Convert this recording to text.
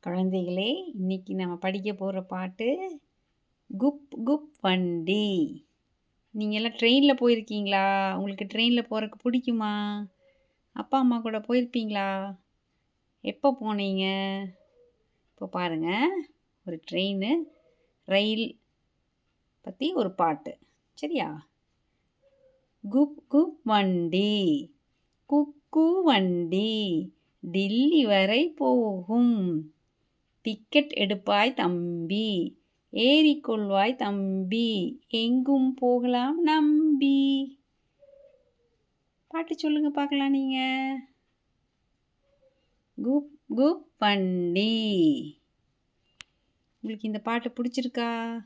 குழந்தைகளே, இன்னைக்கு நம்ம படிக்க போகிற பாட்டு குப் குப் வண்டி. நீங்கள்லாம் ட்ரெயினில் போயிருக்கீங்களா? உங்களுக்கு ட்ரெயினில் போகிறக்கு பிடிக்குமா? அப்பா அம்மா கூட போயிருப்பீங்களா? எப்போ போனீங்க? இப்போ பாருங்க, ஒரு ரயில் பற்றி ஒரு பாட்டு. சரியா? குப் குப் வண்டி, குக்கு வண்டி, டில்லி வரை போகும். டிக்கெட் எடுப்பாய் தம்பி, ஏறிக்கொள்வாய் தம்பி, எங்கும் போகலாம் நம்பி. பாட்டு சொல்லுங்க பார்க்கலாம் நீங்க. குப் குப் வண்டி. உங்களுக்கு இந்த பாட்டு பிடிச்சிருக்கா?